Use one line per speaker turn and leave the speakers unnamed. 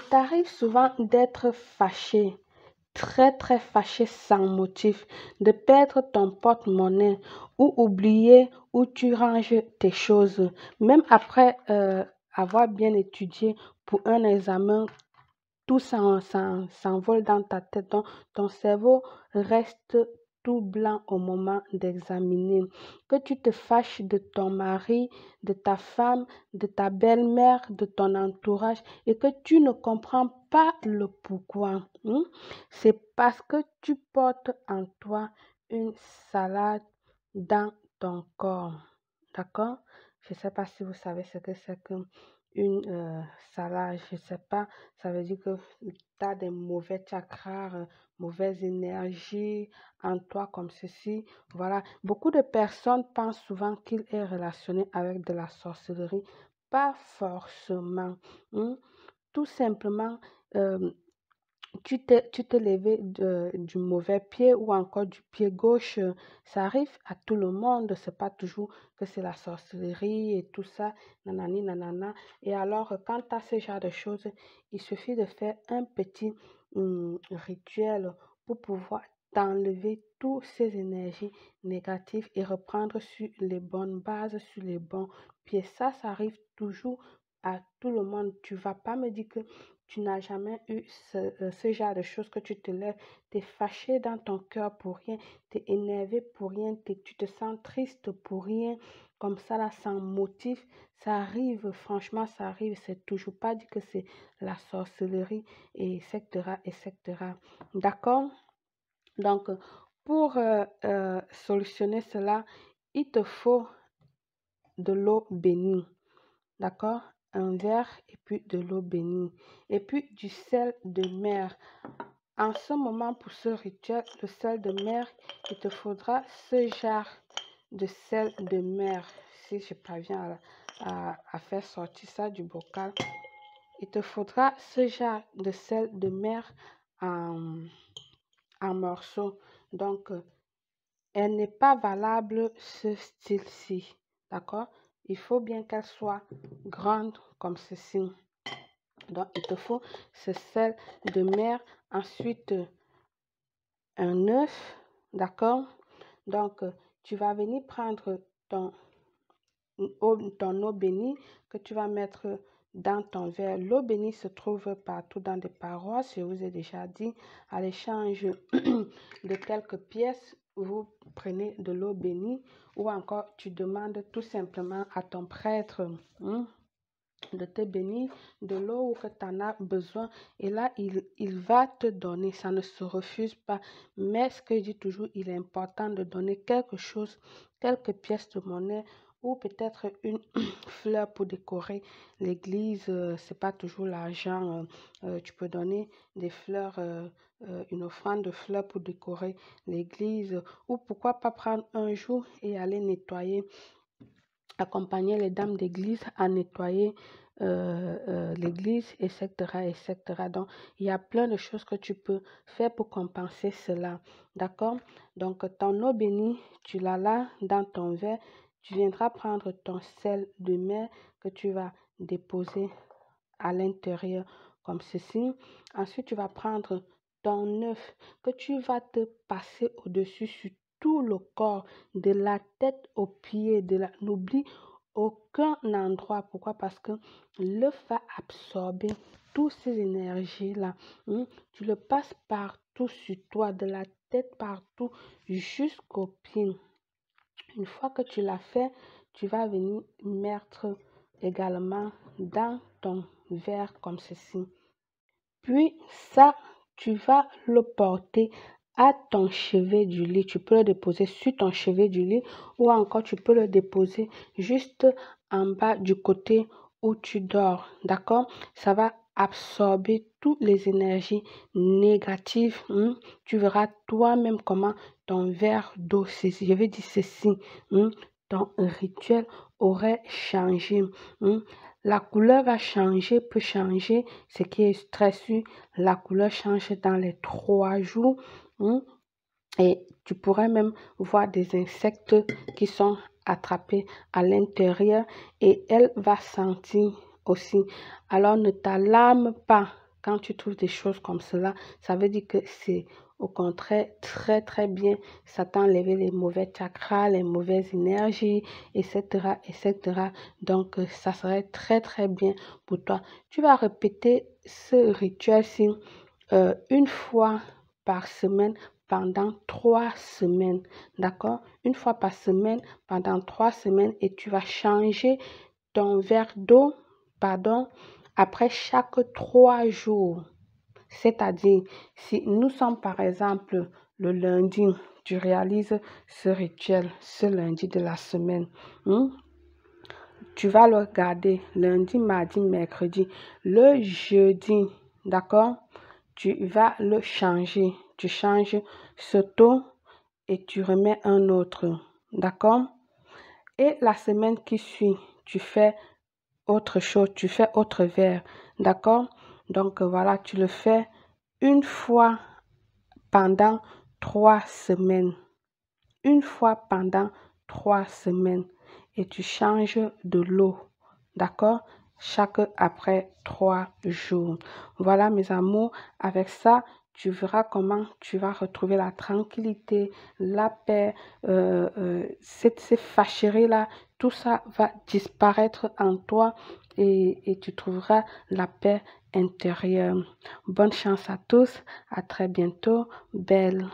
t'arrive souvent d'être fâché, très fâché sans motif, de perdre ton porte-monnaie ou oublier où tu ranges tes choses, même après avoir bien étudié pour un examen, tout s'envole dans ta tête. Donc, ton cerveau reste tout blanc au moment d'examiner. Que tu te fâches de ton mari, de ta femme, de ta belle-mère, de ton entourage et que tu ne comprends pas le pourquoi. C'est parce que tu portes en toi une salade dans ton corps. D'accord? Je ne sais pas si vous savez ce que c'est que une salade. Je ne sais pas. Ça veut dire que tu as des mauvais chakras, mauvaise énergie en toi comme ceci. Voilà. Beaucoup de personnes pensent souvent qu'il est relationné avec de la sorcellerie. Pas forcément. hein. Tout simplement, euh, tu t'es levé du mauvais pied ou encore du pied gauche. Ça arrive à tout le monde. C'est pas toujours que c'est la sorcellerie et tout ça. Nanani, nanana. Et alors, quand tu as ce genre de choses, il suffit de faire un petit rituel pour pouvoir t'enlever toutes ces énergies négatives et reprendre sur les bonnes bases, sur les bons pieds. Ça arrive toujours à tout le monde. Tu vas pas me dire que tu n'as jamais eu ce genre de choses, que tu te lèves, tu es fâché dans ton cœur pour rien, tu es énervé pour rien, tu te sens triste pour rien, comme ça là, sans motif. Ça arrive, franchement, ça arrive. C'est toujours pas dit que c'est la sorcellerie, et etc., etc. D'accord? Donc, pour solutionner cela, il te faut de l'eau bénie. D'accord? Un verre et puis de l'eau bénie. Et puis du sel de mer. En ce moment, pour ce rituel, le sel de mer, il te faudra ce genre de sel de mer. Si je parviens à faire sortir ça du bocal, il te faudra ce genre de sel de mer en, en morceaux. Donc, elle n'est pas valable ce style-ci. D'accord? Il faut bien qu'elle soit grande comme ceci. Donc, il te faut ce sel de mer. Ensuite, un œuf. D'accord? Donc, tu vas venir prendre ton eau bénie que tu vas mettre dans ton verre. L'eau bénie se trouve partout dans des paroisses. Je vous ai déjà dit, à l'échange de quelques pièces, vous prenez de l'eau bénie ou encore tu demandes tout simplement à ton prêtre de te bénir de l'eau que tu en as besoin. Et là, il va te donner. Ça ne se refuse pas. Mais ce que je dis toujours, il est important de donner quelque chose, quelques pièces de monnaie ou peut-être une fleur pour décorer l'église. C'est pas toujours l'argent. Tu peux donner des fleurs, une offrande de fleurs pour décorer l'église. Ou pourquoi pas prendre un jour et aller nettoyer, accompagner les dames d'église à nettoyer l'église, etc., etc. Donc, il y a plein de choses que tu peux faire pour compenser cela. D'accord? Donc, ton eau bénie, tu l'as là dans ton verre. Tu viendras prendre ton sel de mer que tu vas déposer à l'intérieur comme ceci. Ensuite, tu vas prendre ton œuf que tu vas te passer au-dessus sur tout le corps, de la tête aux pieds, n'oublie aucun endroit. Pourquoi? Parce que l'œuf va absorber toutes ces énergies-là. Tu le passes partout sur toi, de la tête partout jusqu'aux pieds. Une fois que tu l'as fait, tu vas venir mettre également dans ton verre comme ceci. Puis ça, tu vas le porter à ton chevet du lit. Tu peux le déposer sur ton chevet du lit ou encore tu peux le déposer juste en bas du côté où tu dors. D'accord? Ça va absorber toutes les énergies négatives. Tu verras toi-même comment ton verre d'eau, je vais dire ceci, ton rituel aurait changé. La couleur va changer, peut changer, ce qui est très sûr. La couleur change dans les 3 jours. Et tu pourrais même voir des insectes qui sont attrapés à l'intérieur et elle va sentir aussi. Alors ne t'alarme pas. Quand tu trouves des choses comme cela, ça veut dire que c'est au contraire très très bien. Ça t'a enlevé les mauvais chakras, les mauvaises énergies, etc., etc. Donc, ça serait très très bien pour toi. Tu vas répéter ce rituel-ci une fois par semaine pendant 3 semaines. D'accord? Une fois par semaine pendant 3 semaines et tu vas changer ton verre d'eau, pardon, après chaque 3 jours. C'est-à-dire, si nous sommes par exemple le lundi, tu réalises ce rituel, ce lundi de la semaine. Tu vas le regarder lundi, mardi, mercredi. Le jeudi, d'accord? Tu vas le changer. Tu changes ce taux et tu remets un autre. D'accord? Et la semaine qui suit, tu fais autre chose, tu fais autre verre. D'accord? Donc voilà, tu le fais une fois pendant 3 semaines. Une fois pendant 3 semaines. Et tu changes de l'eau. D'accord? Chaque après 3 jours. Voilà mes amours. Avec ça, tu verras comment tu vas retrouver la tranquillité, la paix, ces fâcheries-là. Tout ça va disparaître en toi et tu trouveras la paix intérieure. Bonne chance à tous. À très bientôt. Belle.